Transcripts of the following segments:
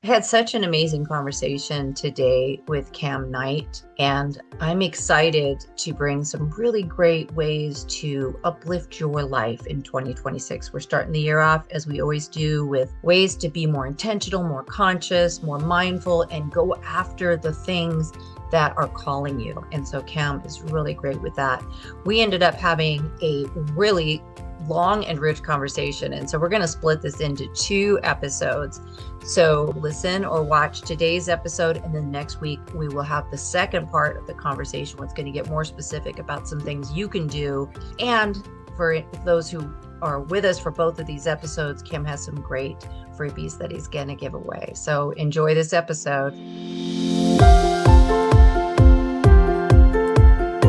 I had such an amazing conversation today with Kam Knight, and I'm excited to bring some really great ways to uplift your life in 2026. We're starting the year off, as we always do, with ways to be more intentional, more conscious, more mindful, and go after the things that are calling you. And so Kam is really great with that. We ended up having a really long and rich conversation. And so we're going to split this into two episodes. So listen or watch today's episode, and then next week we will have the second part of the conversation, what's going to get more specific about some things you can do. And for those who are with us for both of these episodes, Kim has some great freebies that he's going to give away. So enjoy this episode.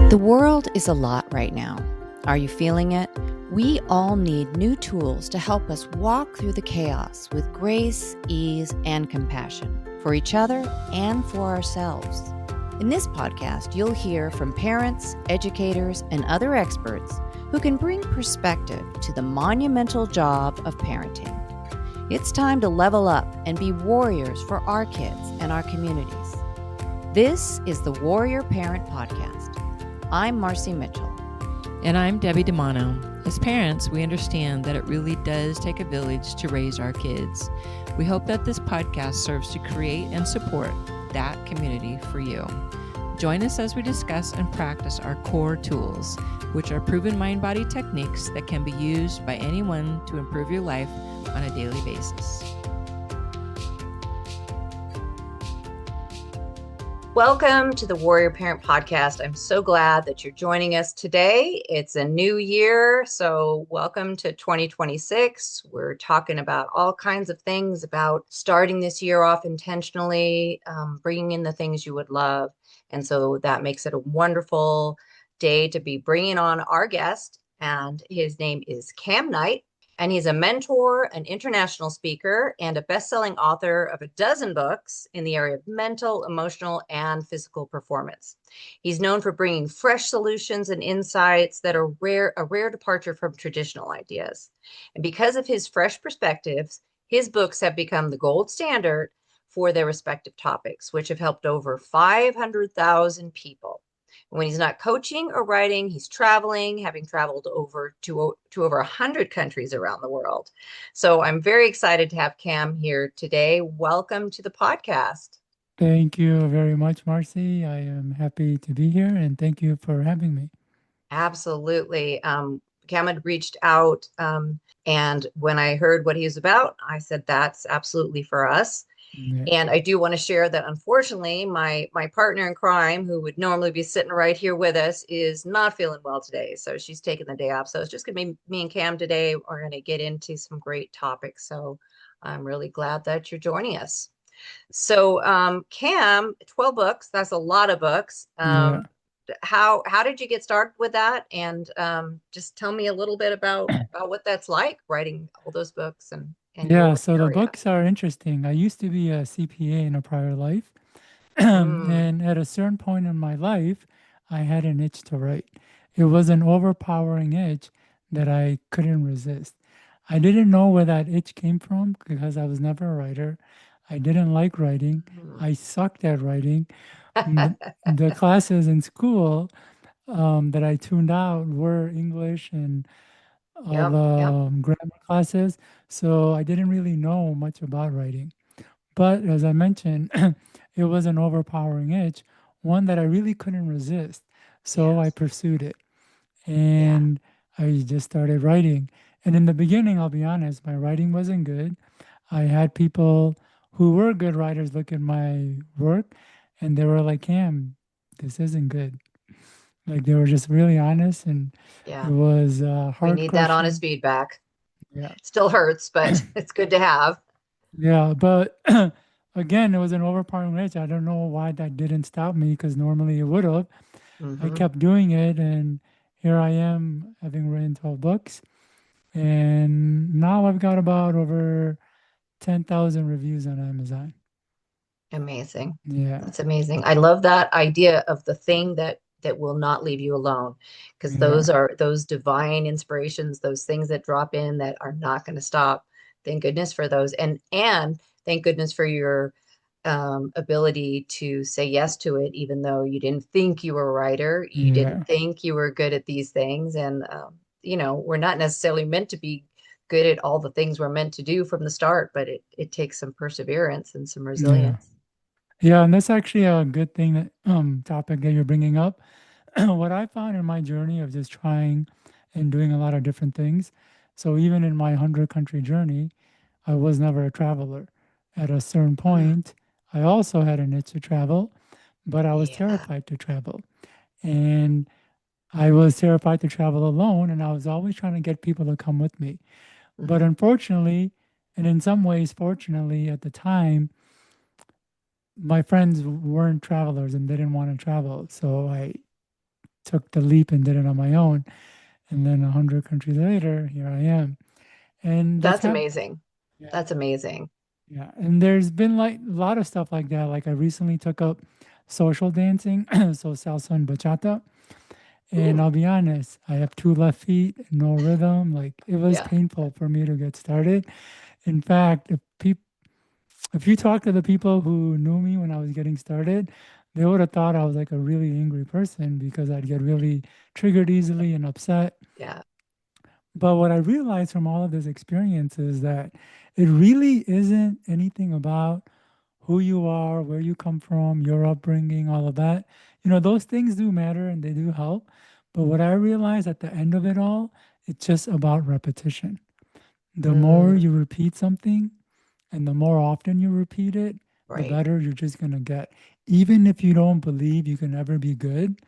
The world is a lot right now. Are you feeling it? We all need new tools to help us walk through the chaos with grace, ease, and compassion for each other and for ourselves. In this podcast, you'll hear from parents, educators, and other experts who can bring perspective to the monumental job of parenting. It's time to level up and be warriors for our kids and our communities. This is the Warrior Parent Podcast. I'm Marci Mitchell. And I'm Debbie DeMano. As parents, we understand that it really does take a village to raise our kids. We hope that this podcast serves to create and support that community for you. Join us as we discuss and practice our core tools, which are proven mind-body techniques that can be used by anyone to improve your life on a daily basis. Welcome to the Warrior Parent Podcast. I'm so glad that you're joining us today. It's a new year, so welcome to 2026. We're talking about all kinds of things about starting this year off intentionally, bringing in the things you would love. And so that makes it a wonderful day to be bringing on our guest. And his name is Kam Knight. And he's a mentor, an international speaker, and a best-selling author of a dozen books in the area of mental, emotional, and physical performance. He's known for bringing fresh solutions and insights that are a rare departure from traditional ideas. And because of his fresh perspectives, his books have become the gold standard for their respective topics, which have helped over 500,000 people. When he's not coaching or writing, he's traveling, having traveled over to over 100 countries around the world. So I'm very excited to have Kam here today. Welcome to the podcast. Thank you very much, Marcy. I am happy to be here, and thank you for having me. Absolutely. Kam had reached out, and when I heard what he was about, I said, that's absolutely for us. Yeah. And I do want to share that, unfortunately, my partner in crime, who would normally be sitting right here with us, is not feeling well today. So she's taking the day off. So it's just going to be me and Kam today. We're going to get into some great topics. So I'm really glad that you're joining us. So Kam, 12 books. That's a lot of books. Yeah. How did you get started with that? And just tell me a little bit about what that's like, writing all those books and Yeah, your so the area. books are interesting. I used to be a CPA in a prior life, Mm. and at a certain point in my life, I had an itch to write. It was an overpowering itch that I couldn't resist. I didn't know where that itch came from because I was never a writer. I didn't like writing. I sucked at writing. The classes in school that I tuned out were English and all Yep, the grammar classes. So I didn't really know much about writing. But as I mentioned, it was an overpowering itch, one that I really couldn't resist. So I yes, pursued it yeah, and I just started writing. And in the beginning, I'll be honest, my writing wasn't good. I had people who were good writers look at my work and they were like, Cam, this isn't good. Like they were just really honest, and it yeah. was We heart need that honest crushing. feedback. Yeah, Still hurts, but it's good to have. yeah. But again, it was an overpowering rage. I don't know why that didn't stop me because normally it would have. I Hmm. kept doing it, and here I am having written 12 books. And now I've got about over 10,000 reviews on Amazon. Amazing. Yeah, That's amazing. I love that idea of the thing that will not leave you alone, because yeah, those are those divine inspirations, those things that drop in that are not going to stop. Thank goodness for those. And thank goodness for your ability to say yes to it, even though you didn't think you were a writer, you didn't Yeah. think you were good at these things. And, we're not necessarily meant to be good at all the things we're meant to do from the start, but it takes some perseverance and some Yeah. resilience. Yeah, and that's actually a good thing that topic that you're bringing up. What I found in my journey of just trying and doing a lot of different things. So even in my 100 country journey, I was never a traveler. At a certain Mm, point, I also had an itch to travel, but I was yeah. terrified to travel. And I was terrified to travel alone, and I was always trying to get people to come with me. But Hmm. unfortunately, and in some ways, fortunately, at the time, my friends weren't travelers and they didn't want to travel. So I took the leap and did it on my own. And then 100 countries later, here I am. And that's That's happened. amazing. Yeah. That's amazing. Yeah. And there's been like a lot of stuff like that. Like I recently took up social dancing, so salsa and bachata. And Ooh, I'll be honest, I have two left feet, no rhythm. Like it was yeah, painful for me to get started. In fact, if you talk to the people who knew me when I was getting started, they would have thought I was like a really angry person because I'd get really triggered easily and upset. yeah. But what I realized from all of this experience is that it really isn't anything about who you are, where you come from, your upbringing, all of that. Those things do matter and they do help. But what I realized at the end of it all, it's just about repetition. The more Mm, you repeat something, and the more often you repeat it, the right. better you're just going to get. Even if you don't believe you can ever be good,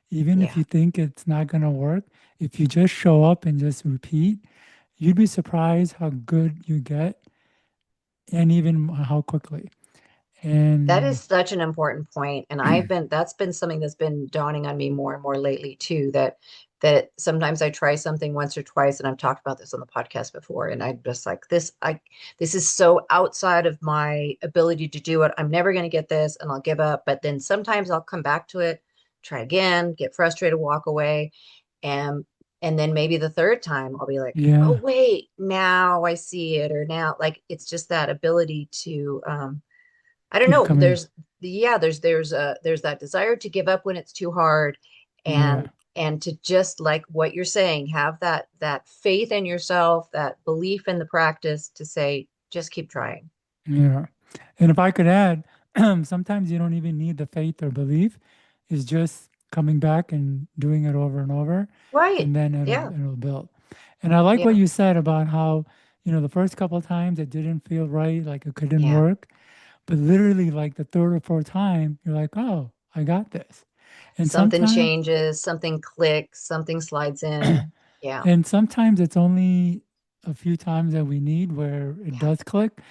even if Yeah. you think it's not going to work, if you just show up and just repeat, you'd be surprised how good you get and even how quickly. That is And such an important point, and that's been something that's been dawning on me more and more lately too, that sometimes I try something once or twice, and I've talked about this on the podcast before, and I'm just like this is so outside of my ability to do it. I'm never going to get this, and I'll give up. But then sometimes I'll come back to it, try again, get frustrated, walk away, and and then maybe the third time I'll be like, oh yeah, wait, now I see it, or now like it's just that ability to I don't keep know. coming. There's that desire to give up when it's too hard, Yeah, and to just like what you're saying, have that faith in yourself, that belief in the practice to say, just keep trying. yeah. And if I could add, sometimes you don't even need the faith or belief. It's just coming back and doing it over and over, Right. and then it'll Yeah. it'll build. And I like what Yeah. you said about how, the first couple of times it didn't feel right, like it couldn't Yeah. work, but literally like the third or fourth time, you're like, oh, I got this. And Something sometimes, changes, something clicks, something slides in. Yeah. and sometimes it's only a few times that we need where it Yeah. does click.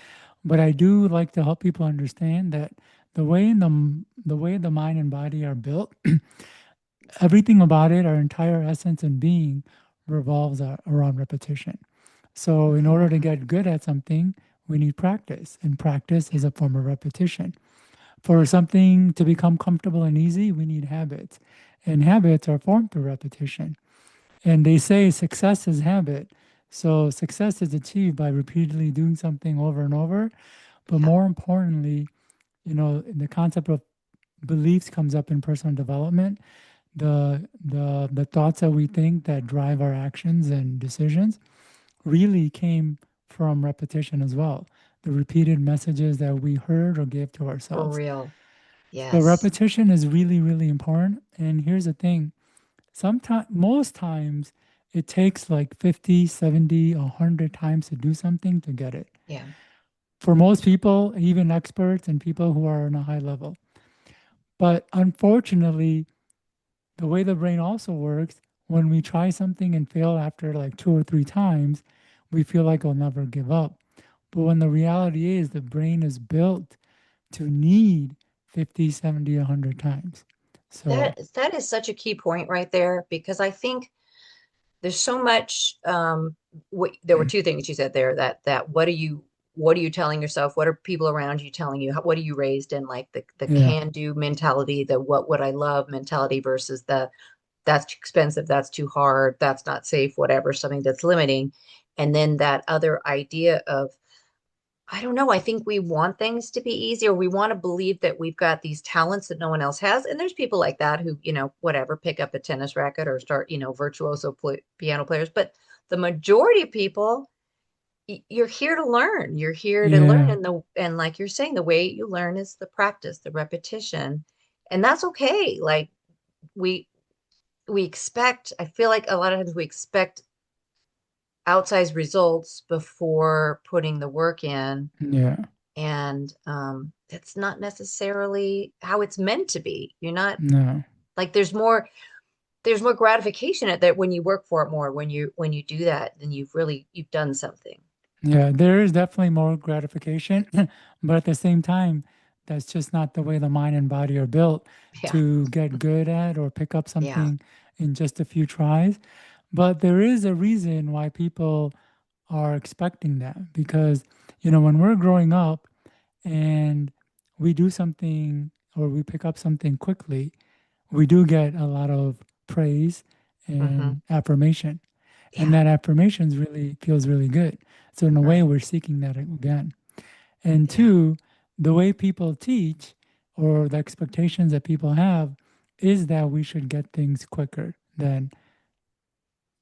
But I do like to help people understand that the way the mind and body are built, everything about it, our entire essence and being, revolves around repetition. So in order to Mhm. get good at something, we need practice, and practice is a form of repetition. For something to become comfortable and easy, we need habits, and habits are formed through repetition. And they say success is habit. So success is achieved by repeatedly doing something over and over. But Yeah. more importantly, the concept of beliefs comes up in personal development. The thoughts that we think that drive our actions and decisions really came from repetition as well. The repeated messages that we heard or gave to For ourselves. real. So Yes. repetition is really, really important. And here's the thing. Sometimes, most times, it takes like 50, 70, 100 times to do something to get it. Yeah. For most people, even experts and people who are on a high level. But unfortunately, the way the brain also works, when we try something and fail after like two or three times, we feel like we'll never give up. But when the reality is the brain is built to need 50, 70, 100 times. So, That is such a key point right there because I think there's so much there were two things you said there that what are you telling yourself, what are people around you telling you, what are you raised in, like the yeah, can do mentality, the what would I love mentality versus the that's too expensive, that's too hard, that's not safe, whatever, something that's limiting. And then that other idea of I don't know. I think we want things to be easy, or we want to believe that we've got these talents that no one else has. And there's people like that who, whatever, pick up a tennis racket or start, virtuoso piano players. But the majority of people, you're here to learn. You're here to learn, Yeah, and like you're saying, the way you learn is the practice, the repetition, and that's okay. Like we we expect. I feel like a lot of times we expect outsized results before putting the work in, yeah, and that's not necessarily how it's meant to be. You're not no. like there's more gratification at that when you work for it more, when you do that, then you've done something. Yeah, there is definitely more gratification, but at the same time, that's just not the way the mind and body are built Yeah, to get good at or pick up yeah. something in just a few tries. But there is a reason why people are expecting that because, when we're growing up and we do something or we pick up something quickly, we do get a lot of praise Hmm. and affirmation. And Yeah, that affirmations really feels really good. So in a way, right. we're seeking that again. And Yeah. two, the way people teach or the expectations that people have is that we should get things quicker than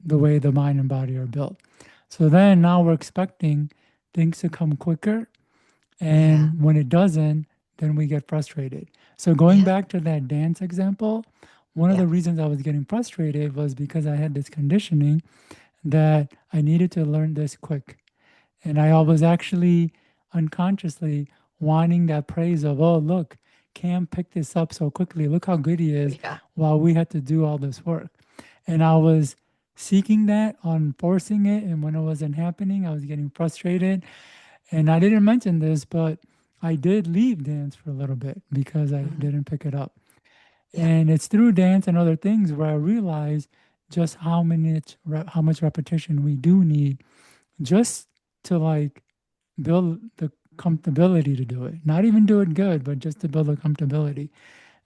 the way the mind and body are built. So then now we're expecting things to come quicker. Yeah. And when it doesn't, then we get frustrated. So going Yeah. back to that dance example, one of Yeah. the reasons I was getting frustrated was because I had this conditioning that I needed to learn this quick. And I Mm. was actually unconsciously wanting that praise of, oh, look, Cam picked this up so quickly. Look how good he is Yeah. while we had to do all this work. And I was seeking that on forcing it. And when it wasn't happening, I was getting frustrated. And I didn't mention this, but I did leave dance for a little bit because I Hmm. didn't pick it up. Yeah. And it's through dance and other things where I realized just how much repetition we do need just to like build the comfortability to do it. Not even do it good, but just to build the comfortability.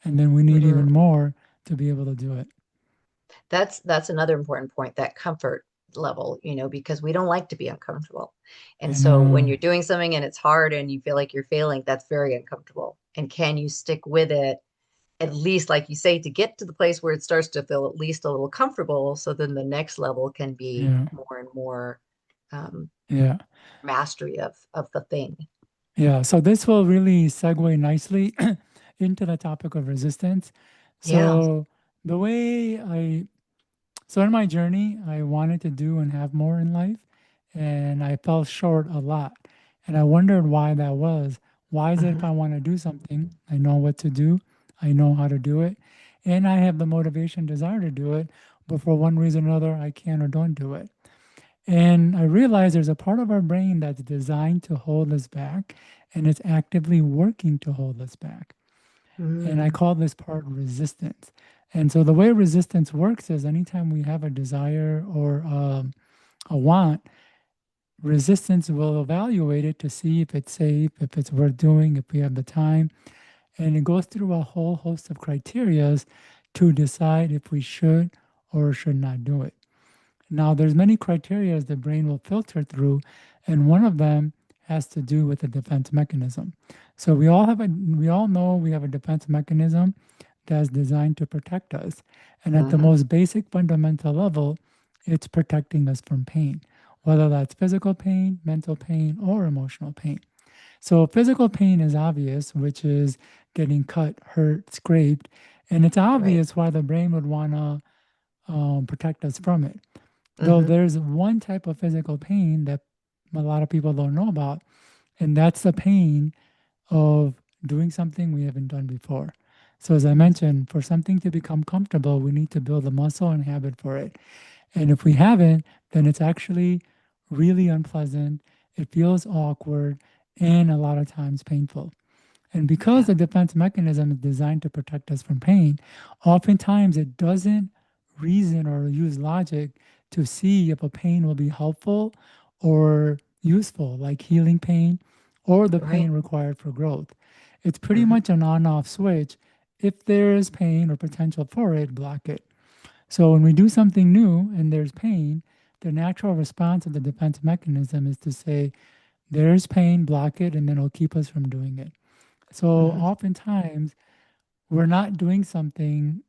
And then we need even Hmm. more to be able to do it. That's another important point, that comfort level, because we don't like to be uncomfortable. And I so when know. you're doing something and it's hard and you feel like you're failing, that's very uncomfortable. And can you stick with it, at least, like you say, to get to the place where it starts to feel at least a little comfortable, so then the next level can be Yeah. more and more um, Yeah. mastery of the thing. Yeah. So this will really segue nicely into the topic of resistance. Yeah. So the way I So in my journey, I wanted to do and have more in life, and I fell short a lot. And I wondered why that was. Why is it if Hmm. I want to do something, I know what to do, I know how to do it, and I have the motivation, desire to do it, but for one reason or another, I can or don't do it. And I realized there's a part of our brain that's designed to hold us back, and it's actively working to hold us back. And I Mm. call this part resistance. And so the way resistance works is anytime we have a desire or a want, resistance will evaluate it to see if it's safe, if it's worth doing, if we have the time. And it goes through a whole host of criterias to decide if we should or should not do it. Now, there's many criteria the brain will filter through, and one of them has to do with the defense mechanism. So we all know we have a defense mechanism that's designed to protect us. And at the Hmm. most basic fundamental level, it's protecting us from pain, whether that's physical pain, mental pain, or emotional pain. So physical pain is obvious, which is getting cut, hurt, scraped, and it's Right. obvious why the brain would want to protect us from it. Though Hmm. there's one type of physical pain that a lot of people don't know about, and that's the pain of doing something we haven't done before. So, as I mentioned, for something to become comfortable, we need to build a muscle and habit for it. And if we haven't, then it's actually really unpleasant. It feels awkward and a lot of times painful. And because Yeah. the defense mechanism is designed to protect us from pain, oftentimes it doesn't reason or use logic to see if a pain will be helpful or useful, like healing pain or the Right. pain required for growth. It's pretty Hmm. much an on off switch. If there is pain or potential for it, block it. So when we do something new and there's pain, the natural response of the defense mechanism is to say, There's pain, block it, and then it'll keep us from doing it. So Mhm. oftentimes we're not doing something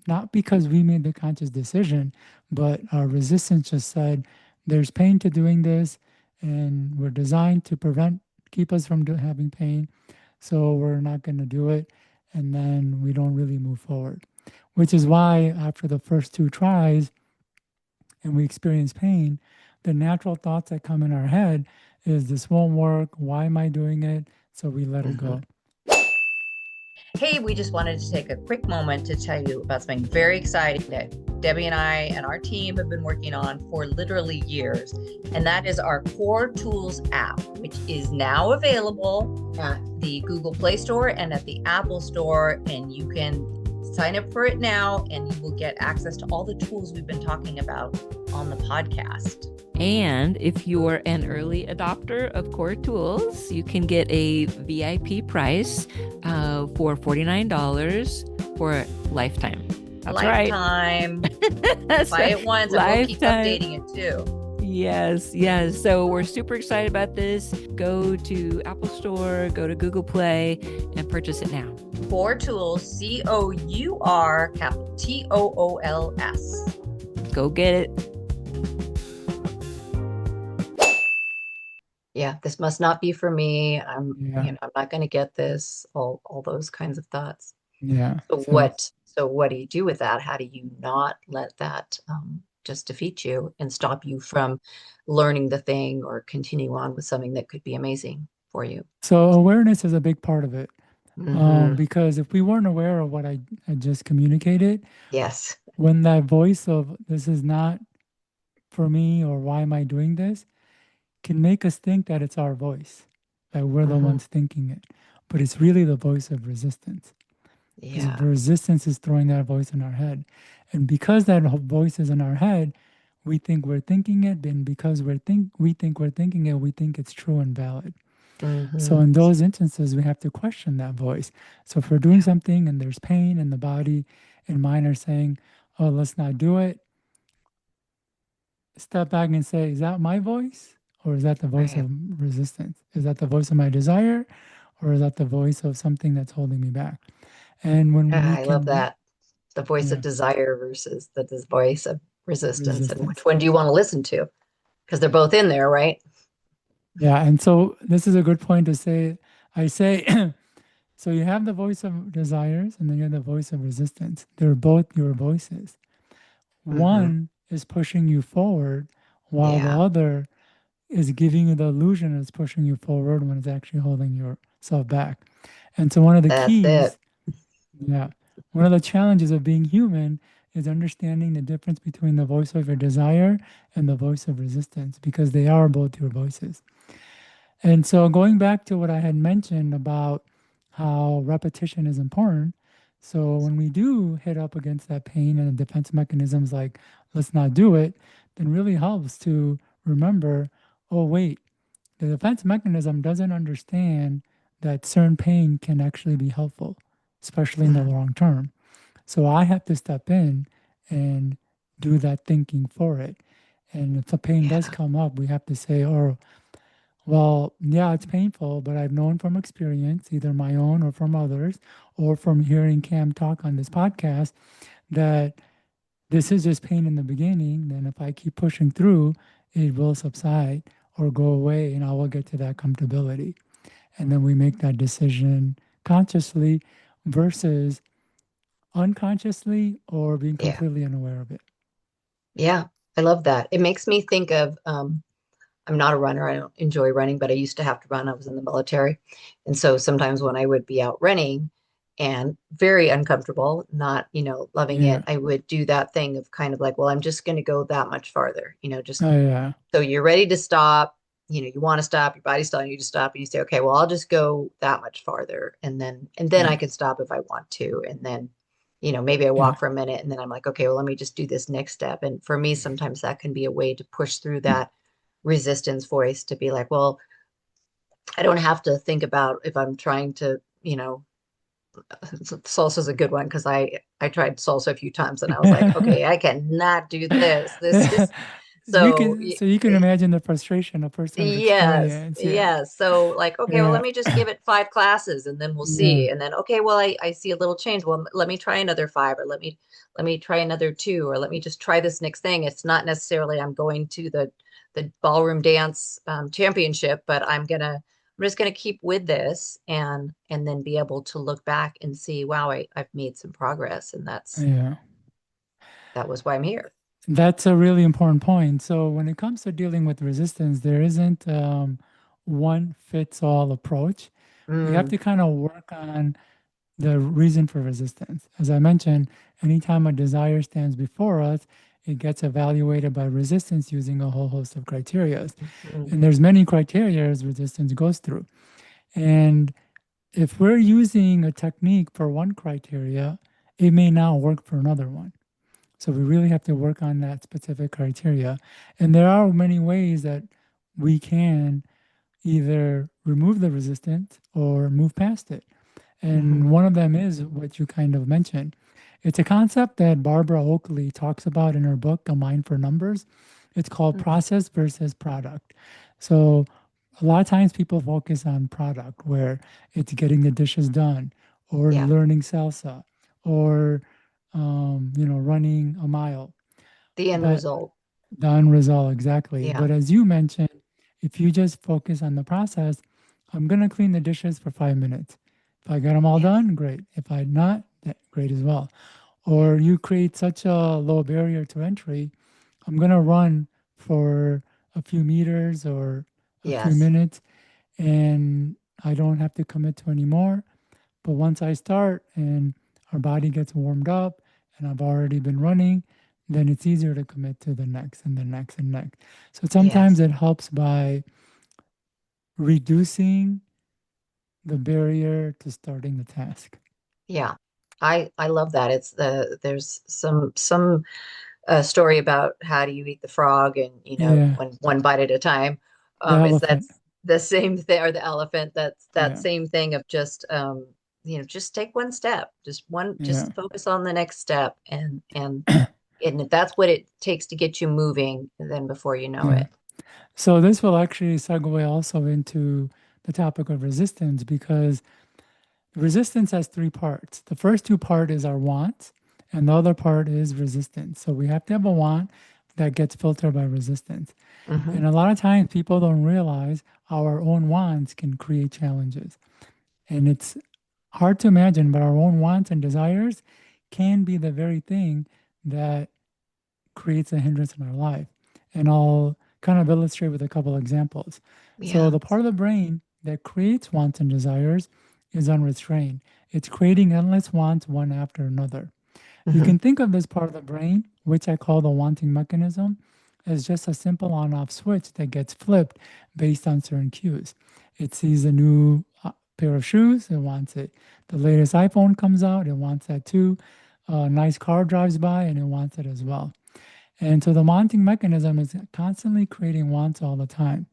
not because we made the conscious decision, but our resistance just said there's pain to doing this, and we're designed to keep us from having pain. So we're not going to do it. And then we don't really move forward, which is why after the first two tries and we experience pain, the natural thoughts that come in our head is this won't work. Why am I doing it? So we let it Mhm. go. Hey, we just wanted to take a quick moment to tell you about something very exciting that Debbie and I and our team have been working on for literally years. And that is our Cour Tools app, which is now available at the Google Play Store and at the Apple Store. And you can sign up for it now, and you will get access to all the tools we've been talking about on the podcast. And if you're an early adopter of Cour Tools, you can get a VIP price for $49 for a lifetime. That's Lifetime. right. Buy it once, and we'll keep Lifetime. updating it too. Yes, yes. So we're super excited about this. Go to Apple Store, go to Google Play, and purchase it now. Cour Tools, COUR, capital TOOLS. Go get it. Yeah, this must not be for me. Yeah. I'm not going to get this. All those kinds of thoughts. Yeah. So So, what do you do with that? How do you not let that just defeat you and stop you from learning the thing or continue on with something that could be amazing for you? so awareness is a big part of it. Hmm. Because if we weren't aware of what I just communicated, Yes. when that voice of this is not for me or why am I doing this can make us think that it's our voice, that we're the Hmm. ones thinking it. But it's really the voice of resistance because Yeah. resistance is throwing that voice in our head. And because that voice is in our head, we think we're thinking it. And because we think we're thinking it, we think it's true and valid. So Hmm. in those instances, we have to question that voice. So if we're doing Yeah. something and there's pain in the body and mind are saying, oh, let's not do it, step back and say, is that my voice? Or is that the voice Right. of resistance? Is that the voice of my desire? Or is that the voice of something that's holding me back? And when Yeah, we I love can, that. The voice of yeah, desire versus the voice of resistance. And which resistance. one do you want to listen to? Because they're both in there, right? Yeah. And so this is a good point to say, I say, so you have the voice of desires and then you have the voice of resistance. They're both your voices. Hmm. One is pushing you forward while the Yeah, other is giving you the illusion it's pushing you forward when it's actually holding yourself back. And so one of the that's it. keys, yeah, one of the challenges of being human is understanding the difference between the voice of your desire and the voice of resistance because they are both your voices. And so going back to what I had mentioned about how repetition is important. So when we do hit up against that pain and the defense mechanisms like let's not do it, then really helps to remember, oh wait, the defense mechanism doesn't understand that certain pain can actually be helpful, especially in the Mhm. long term. So I have to step in and do that thinking for it. And if the pain does Yeah, come up, we have to say, oh, well, yeah, it's painful, but I've known from experience, either my own or from others, or from hearing Cam talk on this podcast, that this is just pain in the beginning. Then if I keep pushing through, it will subside or go away and I will get to that comfortability. And then we make that decision consciously versus unconsciously or being yeah, completely unaware of it. yeah. I love that. It makes me think of I'm not a runner. I don't enjoy running, but I used to have to run. I was in the military. And so sometimes when I would be out running and very uncomfortable, not, loving it, Yeah. I would do that thing of kind of like, well, I'm just going to go that much farther, just Oh, yeah. so you're ready to stop, you want to stop, your body's telling you to stop, and you say, okay, well, I'll just go that much farther. And then Yeah. I can stop if I want to. And then, maybe I Yeah. walk for a minute and then I'm like, okay, well, let me just do this next step. And for me, sometimes that can be a way to push through that resistance voice to be like, well, I don't have to think about if I'm trying to, salsa is a good one because I tried salsa a few times and I was like, okay, I cannot do this. This is So So you can imagine the frustration a person would yes, experience. Yeah. yes. So like, okay, well, let Yeah. me just give it 5 classes and then we'll Yeah. see. And then, okay, well, I see a little change. Well, let me try another five, or let me try another two, or let me just try this next thing. It's not necessarily I'm going to the ballroom dance championship, but I'm just gonna keep with this and then be able to look back and see, wow, I've made some progress, and Yeah. that was why I'm here. That's a really important point. So when it comes to dealing with resistance, there isn't one fits all approach. We have Mm, to kind of work on the reason for resistance. As I mentioned, anytime a desire stands before us, it gets evaluated by resistance using a whole host of criteria. mhm, And there's many criteria resistance goes through. And if we're using a technique for one criteria, it may not work for another one. So we really have to work on that specific criteria. And there are many ways that we can either remove the resistance or move past it. mhm, And one of them is what you kind of mentioned. It's a concept that Barbara Oakley talks about in her book, A Mind for Numbers. It's called mhm. process versus product. So a lot of times people focus on product where it's getting the dishes done or Yeah, learning salsa or running a mile. the end But result. the end result, exactly. Yeah, But as you mentioned, if you just focus on the process, I'm gonna clean the dishes for 5 minutes. If I get them all yeah, done, great. If I not, that great as well. yeah. Or you create such a low barrier to entry, I'm gonna run for a few meters or a few Yes, minutes, and I don't have to commit to any more. But once I start and our body gets warmed up and I've already been running, then it's easier to commit to the next and the next and next. So sometimes yes, it helps by reducing the barrier to starting the task. yeah. I love that. It's there's some story about how do you eat the frog, and Yeah, one bite at a time. the Is elephant. that's the same thing, or the elephant? That's that Yeah, same thing of just just take one step, yeah, just focus on the next step, and if that's what it takes to get you moving, then before you know yeah. it. So this will actually segue also into the topic of resistance because resistance has three parts. The first two part is our want, and the other part is resistance. So we have to have a want that gets filtered by resistance. Hmm. And a lot of times people don't realize our own wants can create challenges. And it's hard to imagine, but our own wants and desires can be the very thing that creates a hindrance in our life. And I'll kind of illustrate with a couple examples. So, Yeah. the part of the brain that creates wants and desires is unrestrained. It's creating endless wants one after another. You Hmm. can think of this part of the brain, which I call the wanting mechanism, as just a simple on off switch that gets flipped based on certain cues. It sees a new pair of shoes, it wants it. The latest iPhone comes out, it wants that too. A nice car drives by, and it wants it as well. And so the wanting mechanism is constantly creating wants all the time.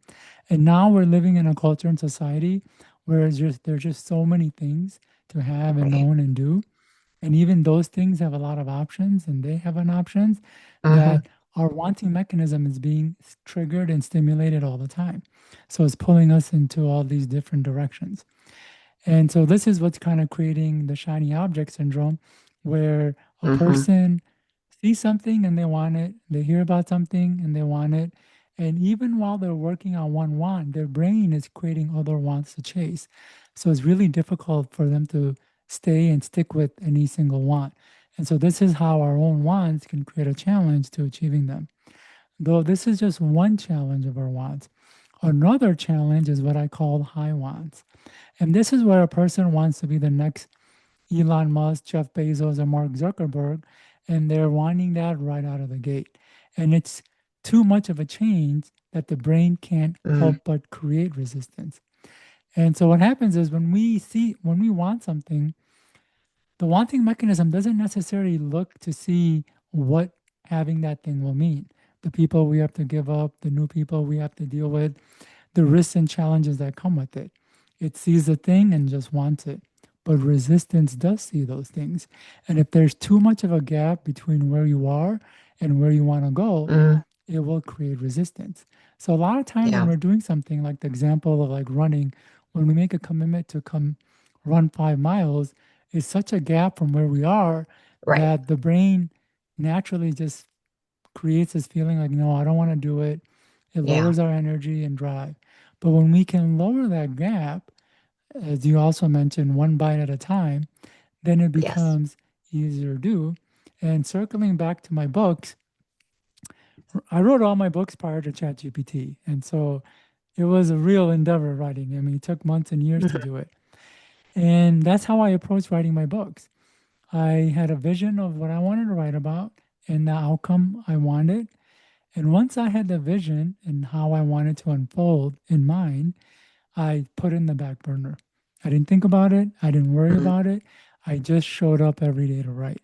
And now we're living in a culture and society where there's just so many things to have and Right. own and do, and even those things have a lot of options and they have an options Hmm. that our wanting mechanism is being triggered and stimulated all the time. So it's pulling us into all these different directions. And so this is what's kind of creating the shiny object syndrome, where a Hmm. person sees something and they want it, they hear about something and they want it. And even while they're working on one want, their brain is creating other wants to chase. So it's really difficult for them to stay and stick with any single want. And so this is how our own wants can create a challenge to achieving them. Though this is just one challenge of our wants. Another challenge is what I call high wants. And this is where a person wants to be the next Elon Musk, Jeff Bezos, or Mark Zuckerberg, and they're wanting that right out of the gate. And it's too much of a change that the brain can't Mm. help but create resistance. And so what happens is when we want something, the wanting mechanism doesn't necessarily look to see what having that thing will mean. The people we have to give up, the new people we have to deal with, the risks and challenges that come with it. It sees the thing and just wants it. But resistance does see those things. And if there's too much of a gap between where you are and where you want to go, Mm. it will create resistance. So a lot of times when Yeah. we're doing something like the example of like running, when we make a commitment to come run 5 miles, it's such a gap from where we are Right. that the brain naturally just creates this feeling like, no, I don't want to do it. It Yeah. lowers our energy and drive. But when we can lower that gap, as you also mentioned, one bite at a time, then it Yes. becomes easier to do. And circling back to my books, I wrote all my books prior to ChatGPT. And so it was a real endeavor writing. I mean, it took months and years to Mhm. do it. And that's how I approached writing my books. I had a vision of what I wanted to write about and the outcome I wanted. And once I had the vision and how I wanted to unfold in mind, I put in the back burner. I didn't think about it. I didn't worry Mhm. about it. I just showed up every day to write.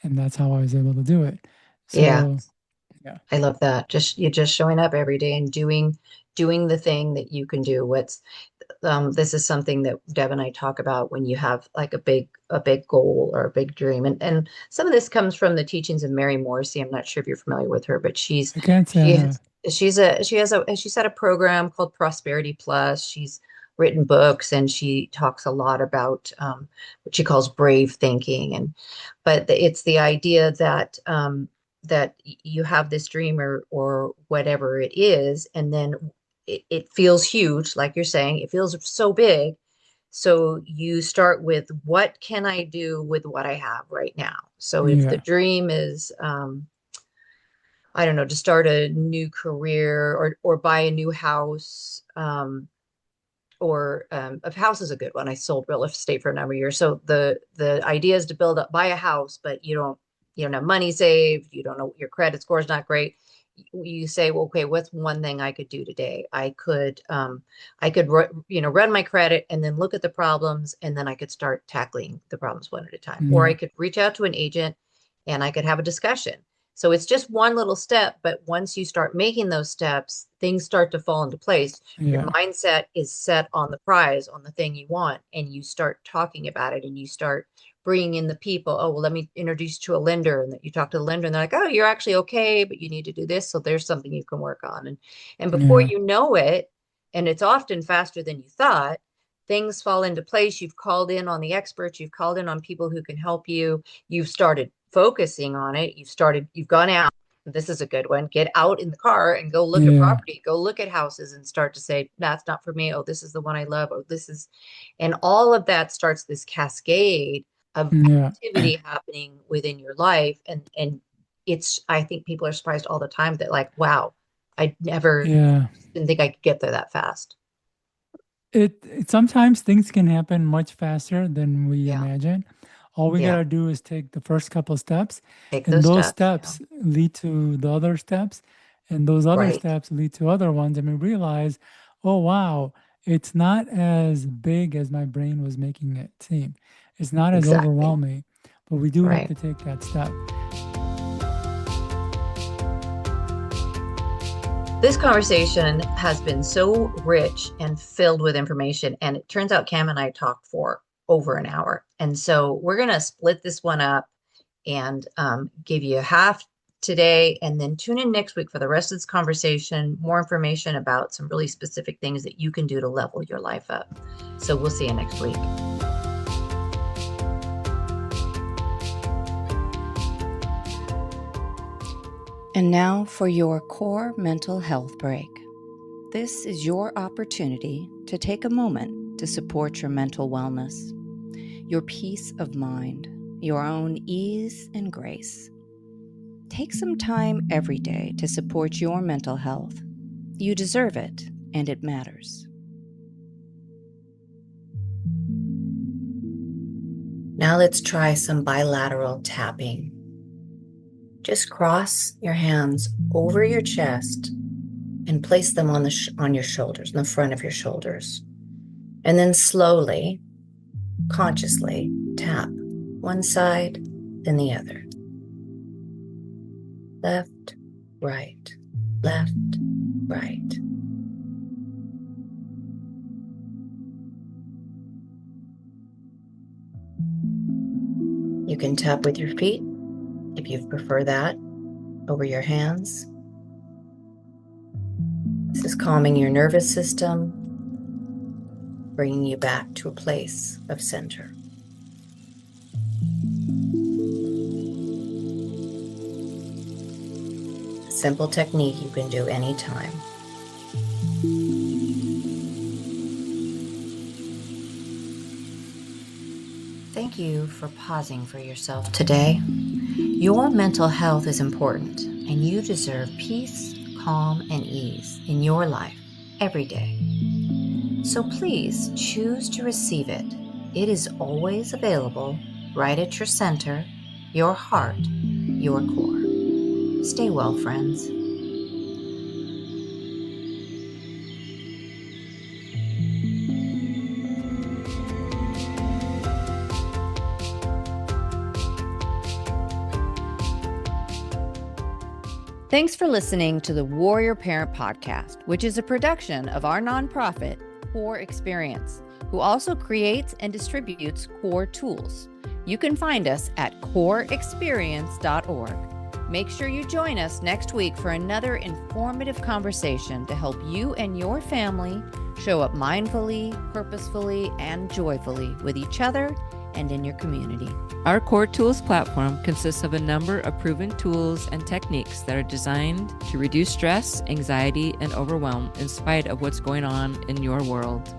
And that's how I was able to do it. Yeah. So, yeah, I love that. Just you just showing up every day and doing the thing that you can do. What's this is something that Deb and I talk about when you have like a big goal or a big dream. And some of this comes from the teachings of Mary Morrissey. I'm not sure if you're familiar with her, but I can't say I she have. has she's had a program called Prosperity Plus. She's written books and she talks a lot about what she calls brave thinking. It's the idea that you have this dream or whatever it is, and then it feels huge, like you're saying, it feels so big. So you start with what can I do with what I have right now? So if the Yeah, dream is, I don't know, to start a new career or buy a new house, or a house is a good one. I sold real estate for a number of years. So the idea is to buy a house, but you don't have money saved. You don't know, your credit score is not great. You say, well, okay, what's one thing I could do today? I could run my credit and then look at the problems, and then I could start tackling the problems one at a time. Or I yeah, could reach out to an agent and I could have a discussion. So it's just one little step, but once you start making those steps, things start to fall into place. Your yeah, mindset is set on the prize, on the thing you want, and you start talking about it and you start bringing in the people. Oh, well, let me introduce you to a lender. And that you talk to the lender and they're like, oh, you're actually okay, but you need to do this. So there's something you can work on. And before yeah, you know it, and it's often faster than you thought, things fall into place. You've called in on the experts, you've called in on people who can help you. You've started focusing on it. You've gone out. This is a good one. Get out in the car and go look at yeah, property, go look at houses and start to say, that's not for me. Oh, this is the one I love. Oh, and all of that starts this cascade of yeah, activity happening within your life. I think people are surprised all the time that like, wow, I never yeah. didn't think I could get there that fast. It sometimes things can happen much faster than we Yeah. imagine. All we Yeah. gotta do is take the first couple steps, Take and those those steps. Yeah. steps lead to the other steps, and those other Right. steps lead to other ones, and we realize, oh wow, it's not as big as my brain was making it seem. It's not as Exactly. overwhelming, but we do have Right. to take that step. This conversation has been so rich and filled with information. And it turns out Cam and I talked for over an hour. And so we're going to split this one up and give you half today and then tune in next week for the rest of this conversation, more information about some really specific things that you can do to level your life up. So we'll see you next week. And now for your core mental health break. This is your opportunity to take a moment to support your mental wellness, your peace of mind, your own ease and grace. Take some time every day to support your mental health. You deserve it, and it matters. Now let's try some bilateral tapping. Just cross your hands over your chest and place them on your shoulders, in the front of your shoulders. And then slowly, consciously tap one side, then the other. Left, right, left, right. You can tap with your feet if you prefer that, over your hands. is calming your nervous system, bringing you back to a place of center. A simple technique you can do anytime. Thank you for pausing for yourself today. Your mental health is important, and you deserve peace, calm, and ease in your life every day. So please choose to receive it. It is always available right at your center, your heart, your core. Stay well, friends. Thanks for listening to the Warrior Parent Podcast, which is a production of our nonprofit, Cour Experience, who also creates and distributes Cour tools. You can find us at courexperience.org. Make sure you join us next week for another informative conversation to help you and your family show up mindfully, purposefully, and joyfully with each other and in your community. Our Cour Tools platform consists of a number of proven tools and techniques that are designed to reduce stress, anxiety, and overwhelm in spite of what's going on in your world.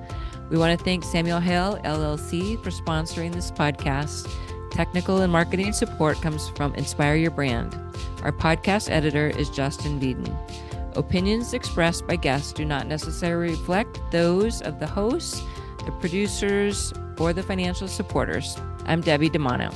We want to thank Samuel Hale, LLC, for sponsoring this podcast. Technical and marketing support comes from Inspire Your Brand. Our podcast editor is Justin Beeden. Opinions expressed by guests do not necessarily reflect those of the hosts, the producers, or the financial supporters. I'm Debbie DiMano.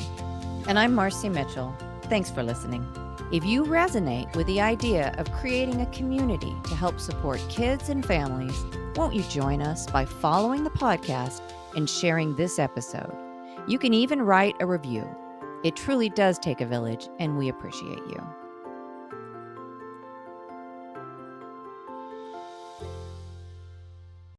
And I'm Marci Mitchell. Thanks for listening. If you resonate with the idea of creating a community to help support kids and families, won't you join us by following the podcast and sharing this episode? You can even write a review. It truly does take a village, and we appreciate you.